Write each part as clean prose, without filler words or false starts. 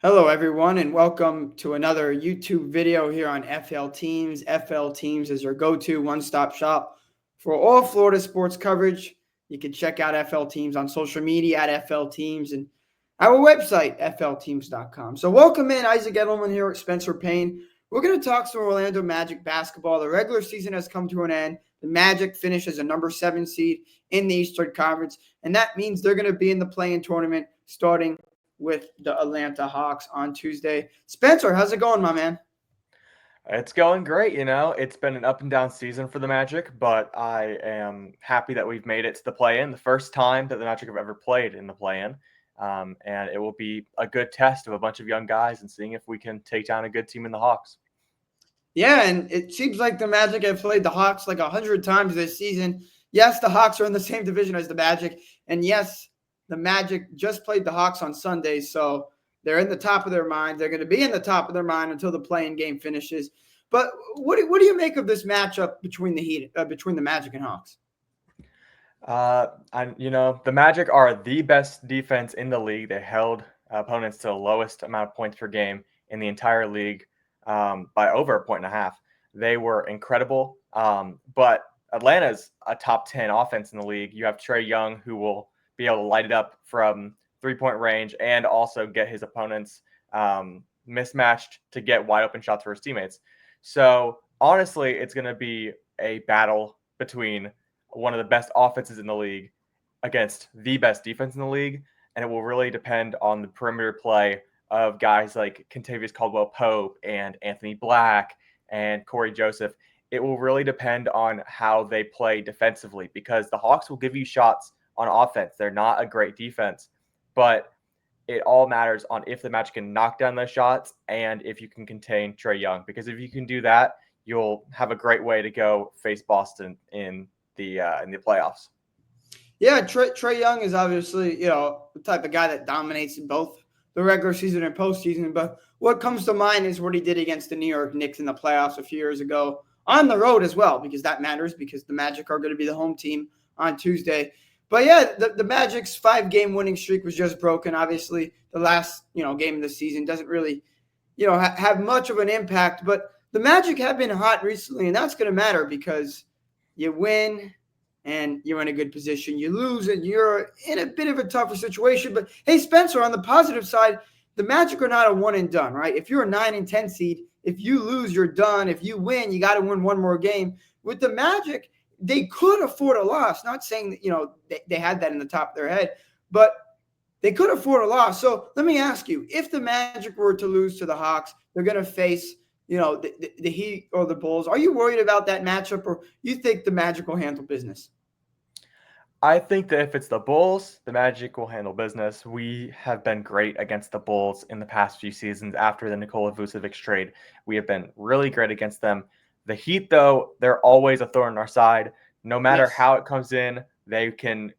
Hello, everyone, and welcome to another YouTube video here on FL Teams. FL Teams is your go-to one-stop shop for all Florida sports coverage. You can check out FL Teams on social media at FL Teams and our website, flteams.com. So welcome in, Isaac Edelman here with Spencer Payne. We're going to talk some Orlando Magic basketball. The regular season has come to an end. The Magic finishes a number 7 seed in the Eastern Conference, and that means they're going to be in the play-in tournament starting with the Atlanta Hawks on Tuesday. Spencer, how's it going, my man? It's going great, It's been an up and down season for the Magic, but I am happy that we've made it to the play-in, the first time that the Magic have ever played in the play-in. And it will be a good test of a bunch of young guys and seeing if we can take down a good team in the Hawks. Yeah, and it seems like the Magic have played the Hawks like 100 times this season. Yes, the Hawks are in the same division as the Magic, and yes, the Magic just played the Hawks on Sunday, so they're in the top of their mind. They're going to be in the top of their mind until the play-in game finishes. But what do you make of this matchup between the Magic and Hawks? The Magic are the best defense in the league. They held opponents to the lowest amount of points per game in the entire league by over 1.5. They were incredible. But Atlanta's a top 10 offense in the league. You have Trae Young, who will be able to light it up from three-point range and also get his opponents mismatched to get wide open shots for his teammates. So honestly, it's going to be a battle between one of the best offenses in the league against the best defense in the league. And it will really depend on the perimeter play of guys like Kentavious Caldwell-Pope and Anthony Black and Corey Joseph. It will really depend on how they play defensively because the Hawks will give you shots on offense. They're not a great defense, but it all matters on if the Magic can knock down those shots and if you can contain Trae Young. Because if you can do that, you'll have a great way to go face Boston in the playoffs. Yeah, Trae Young is obviously, the type of guy that dominates in both the regular season and postseason. But what comes to mind is what he did against the New York Knicks in the playoffs a few years ago on the road as well, because that matters because the Magic are going to be the home team on Tuesday. But yeah, the Magic's 5-game winning streak was just broken. Obviously, the last, game of the season doesn't really, have much of an impact. But the Magic have been hot recently, and that's going to matter because you win and you're in a good position. You lose and you're in a bit of a tougher situation. But hey, Spencer, on the positive side, the Magic are not a one and done, right? If you're a 9 and 10 seed, if you lose, you're done. If you win, you got to win one more game. With the Magic, they could afford a loss. Not saying that, they had that in the top of their head, but they could afford a loss. So let me ask you, if the Magic were to lose to the Hawks, they're going to face the Heat or the Bulls. Are you worried about that matchup, or you think the Magic will handle business? I think that if it's the Bulls, the Magic will handle business. We have been great against the Bulls in the past few seasons after the Nikola Vucevic trade. We have been really great against them. The Heat, though, they're always a thorn in our side. No matter how it comes in, you can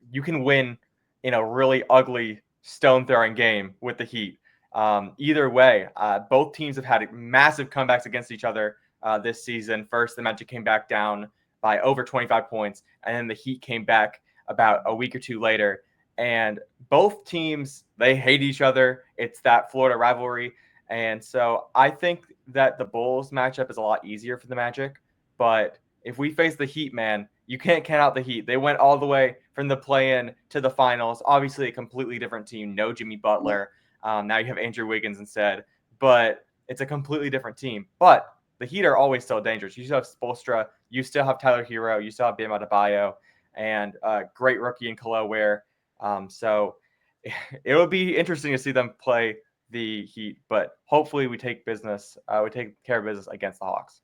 win in a really ugly stone-throwing game with the Heat. Either way, both teams have had massive comebacks against each other this season. First, the Magic came back down by over 25 points, and then the Heat came back about a week or two later. And both teams, they hate each other. It's that Florida rivalry. And so I think that the Bulls matchup is a lot easier for the Magic. But if we face the Heat, man, you can't count out the Heat. They went all the way from the play-in to the finals. Obviously, a completely different team. No Jimmy Butler. Now you have Andrew Wiggins instead. But it's a completely different team. But the Heat are always still dangerous. You still have Spoelstra. You still have Tyler Hero. You still have Bam Adebayo. And a great rookie in Khalil Ware. So it will be interesting to see them play the Heat, but hopefully we take care of business against the Hawks.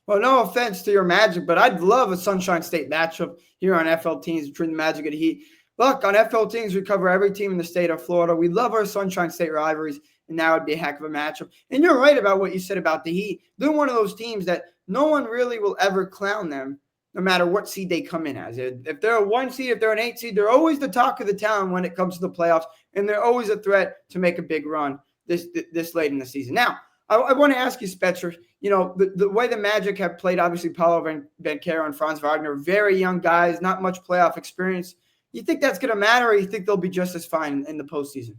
Well, no offense to your Magic, but I'd love a Sunshine State matchup here on FL Teams between the Magic and the Heat. Look, on FL Teams, we cover every team in the state of Florida. We love our Sunshine State rivalries, and that would be a heck of a matchup. And you're right about what you said about the Heat. They're one of those teams that no one really will ever clown them, no matter what seed they come in as. If they're a 1 seed, if they're an 8 seed, they're always the talk of the town when it comes to the playoffs, and they're always a threat to make a big run this late in the season. Now, I want to ask you, Spencer, the way the Magic have played, obviously Paolo Banchero and Franz Wagner, very young guys, not much playoff experience. You think that's going to matter, or you think they'll be just as fine in the postseason?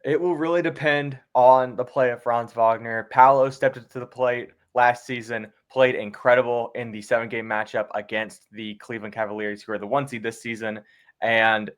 It will really depend on the play of Franz Wagner. Paolo stepped up to the plate last season, played incredible in the 7-game matchup against the Cleveland Cavaliers, who are the 1 seed this season. And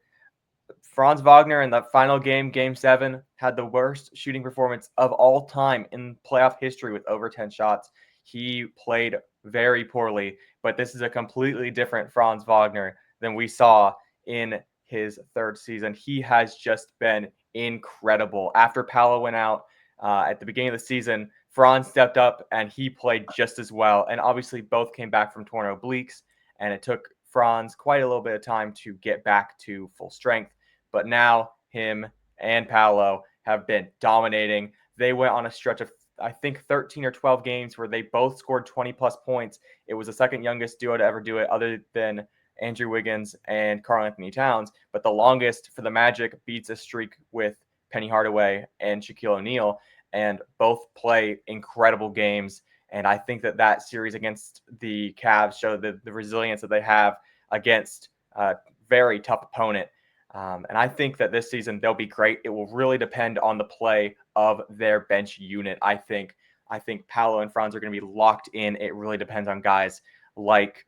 Franz Wagner in the final game, Game 7, had the worst shooting performance of all time in playoff history with over 10 shots. He played very poorly, but this is a completely different Franz Wagner than we saw in his 3rd season. He has just been incredible. After Paolo went out at the beginning of the season, Franz stepped up and he played just as well. And obviously, both came back from torn obliques, and it took Franz quite a little bit of time to get back to full strength. But now him and Paolo have been dominating. They went on a stretch of, I think, 13 or 12 games where they both scored 20-plus points. It was the second youngest duo to ever do it, other than Andrew Wiggins and Karl Anthony Towns. But the longest for the Magic beats a streak with Penny Hardaway and Shaquille O'Neal, and both play incredible games. And I think that series against the Cavs showed the resilience that they have against a very tough opponent. And I think that this season they'll be great. It will really depend on the play of their bench unit. I think Paolo and Franz are going to be locked in. It really depends on guys like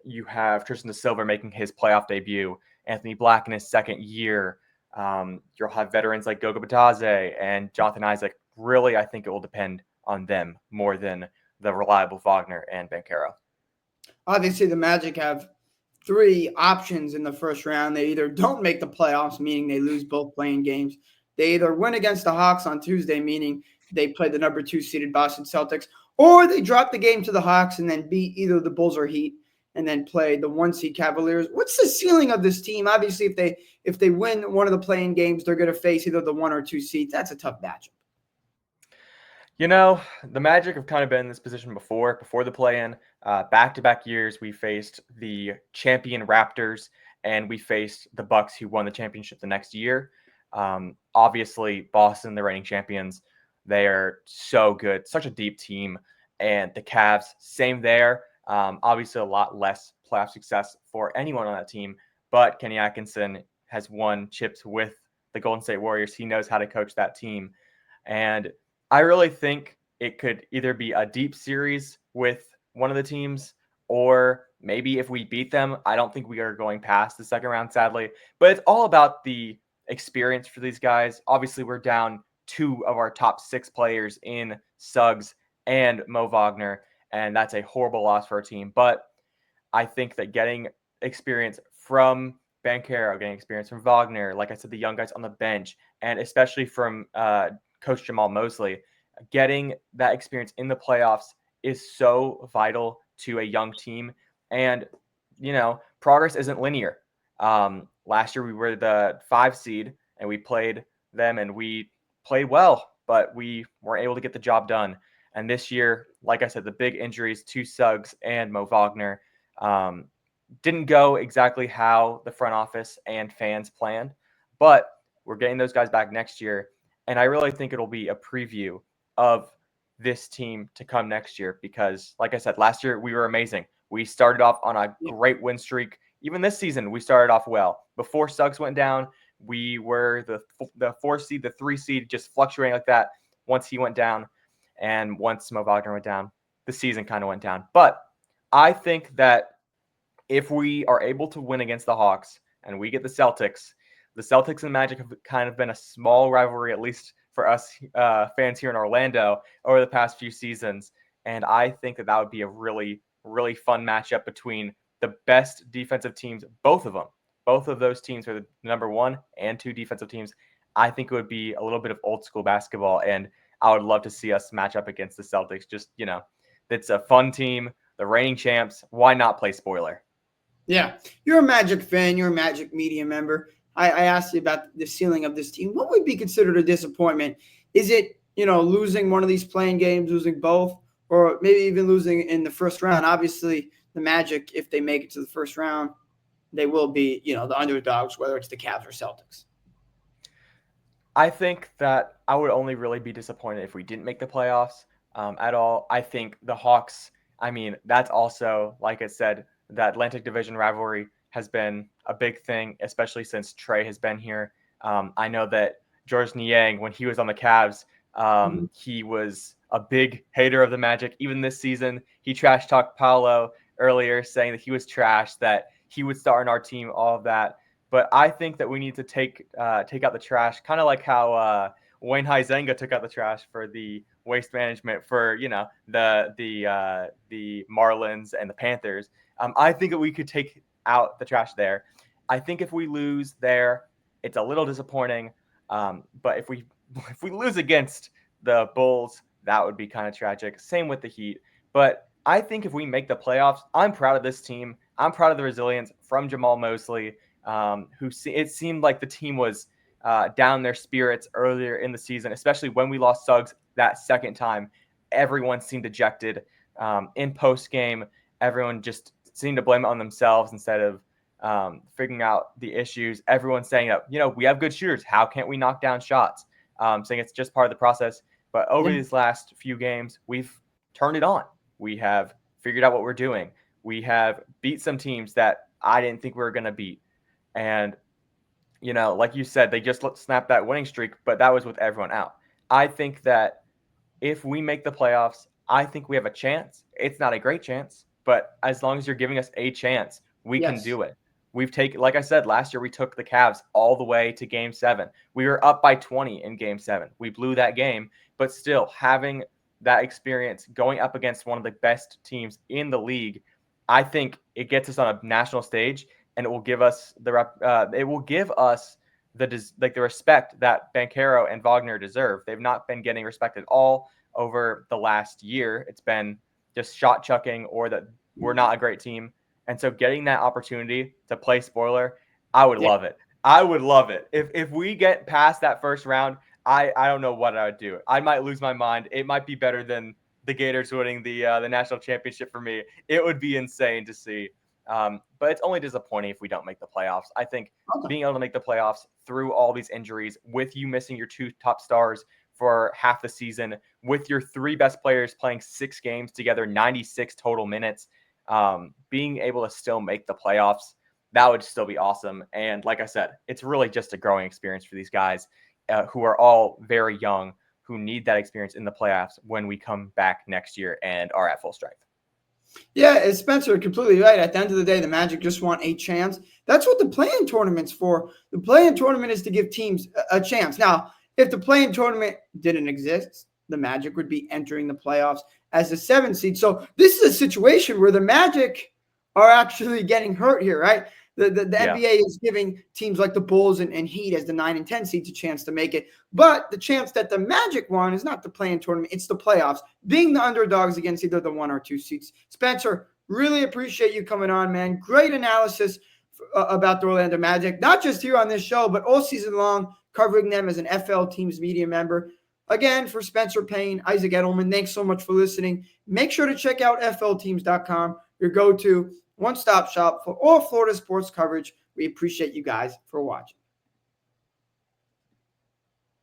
you have Tristan da Silva making his playoff debut, Anthony Black in his 2nd year. You'll have veterans like Goga Bitadze and Jonathan Isaac. Really, I think it will depend on them more than the reliable Wagner and Banchero. Obviously, the Magic have 3 options in the first round. They either don't make the playoffs, meaning they lose both playing games. They either win against the Hawks on Tuesday, meaning they play the number 2 seeded Boston Celtics, or they drop the game to the Hawks and then beat either the Bulls or Heat and then play the 1 seed Cavaliers. What's the ceiling of this team? Obviously, if they win one of the playing games, they're going to face either the 1 or 2 seeds. That's a tough matchup. You know, the Magic have kind of been in this position before the play-in. Back-to-back years, we faced the champion Raptors, and we faced the Bucks, who won the championship the next year. Obviously, Boston, the reigning champions, they are so good, such a deep team. And the Cavs, same there. Obviously, a lot less playoff success for anyone on that team. But Kenny Atkinson has won chips with the Golden State Warriors. He knows how to coach that team. And I really think it could either be a deep series with one of the teams, or maybe if we beat them, I don't think we are going past the 2nd round, sadly. But it's all about the experience for these guys. Obviously, we're down 2 of our top 6 players in Suggs and Mo Wagner, and that's a horrible loss for our team. But I think that getting experience from Banchero, getting experience from Wagner, like I said, the young guys on the bench, and especially from Coach Jamal Mosley, getting that experience in the playoffs is so vital to a young team. And, you know, progress isn't linear. Last year we were the 5 seed and we played them and we played well, but we weren't able to get the job done. And this year, like I said, the big injuries to Suggs and Mo Wagner didn't go exactly how the front office and fans planned, but we're getting those guys back next year. And I really think it'll be a preview of this team to come next year because, like I said, last year we were amazing. We started off on a great win streak. Even this season, we started off well. Before Suggs went down, we were the 4 seed, the 3 seed, just fluctuating like that once he went down. And once Mo Wagner went down, the season kind of went down. But I think that if we are able to win against the Hawks and we get the Celtics and Magic have kind of been a small rivalry, at least for us fans here in Orlando over the past few seasons. And I think that would be a really, really fun matchup between the best defensive teams, both of them. Both of those teams are the number 1 and 2 defensive teams. I think it would be a little bit of old school basketball, and I would love to see us match up against the Celtics. Just, you know, it's a fun team, the reigning champs. Why not play spoiler? Yeah, you're a Magic fan. You're a Magic media member. I asked you about the ceiling of this team. What would be considered a disappointment? Is it, losing one of these playing games, losing both, or maybe even losing in the first round? Obviously, the Magic, if they make it to the first round, they will be, the underdogs, whether it's the Cavs or Celtics. I think that I would only really be disappointed if we didn't make the playoffs at all. I think the Hawks, that's also, like I said, the Atlantic Division rivalry has been a big thing, especially since Trae has been here. I know that George Niang, when he was on the Cavs, he was a big hater of the Magic. Even this season, he trash talked Paolo earlier, saying that he was trash, that he would start in our team, all of that. But I think that we need to take out the trash, kind of like how Wayne Huizenga took out the trash for the waste management for the Marlins and the Panthers. I think that we could take out the trash there. I think if we lose there, it's a little disappointing. But if we lose against the Bulls, that would be kind of tragic. Same with the Heat. But I think if we make the playoffs, I'm proud of this team. I'm proud of the resilience from Jamal Mosley, it seemed like the team was down their spirits earlier in the season, especially when we lost Suggs that second time. Everyone seemed dejected. In post game, everyone just seemed to blame it on themselves instead of figuring out the issues. Everyone's saying that, we have good shooters. How can't we knock down shots? Saying it's just part of the process. But over these last few games, we've turned it on. We have figured out what we're doing. We have beat some teams that I didn't think we were going to beat. And, like you said, they just snapped that winning streak, but that was with everyone out. I think that if we make the playoffs, I think we have a chance. It's not a great chance, but as long as you're giving us a chance, we can do it. Like I said, last year we took the Cavs all the way to Game 7. We were up by 20 in Game 7. We blew that game, but still having that experience going up against one of the best teams in the league, I think it gets us on a national stage, and it will give us the respect that Banchero and Wagner deserve. They've not been getting respect at all over the last year. It's been just shot chucking or that we're not a great team. And so getting that opportunity to play spoiler, I would love it. I would love it. If we get past that first round, I don't know what I would do. I might lose my mind. It might be better than the Gators winning the national championship for me. It would be insane to see. But it's only disappointing if we don't make the playoffs. I think being able to make the playoffs through all these injuries, with you missing your two top stars for half the season, with your three best players playing 6 games together, 96 total minutes, being able to still make the playoffs, that would still be awesome. And like I said, it's really just a growing experience for these guys who are all very young, who need that experience in the playoffs when we come back next year and are at full strength. Yeah, Spencer, completely right. At the end of the day, the Magic just want a chance. That's what the play-in tournament's for. The play-in tournament is to give teams a chance. Now, if the play-in tournament didn't exist, the Magic would be entering the playoffs as the 7th seed. So this is a situation where the Magic are actually getting hurt here, right? The NBA is giving teams like the Bulls and Heat as the 9 and 10 seeds a chance to make it. But the chance that the Magic won is not the play-in tournament. It's the playoffs, being the underdogs against either the 1 or 2 seeds. Spencer, really appreciate you coming on, man. Great analysis about the Orlando Magic, not just here on this show, but all season long, covering them as an FL Teams media member. Again, for Spencer Payne, Isaac Edelman, thanks so much for listening. Make sure to check out flteams.com, your go-to one-stop shop for all Florida sports coverage. We appreciate you guys for watching.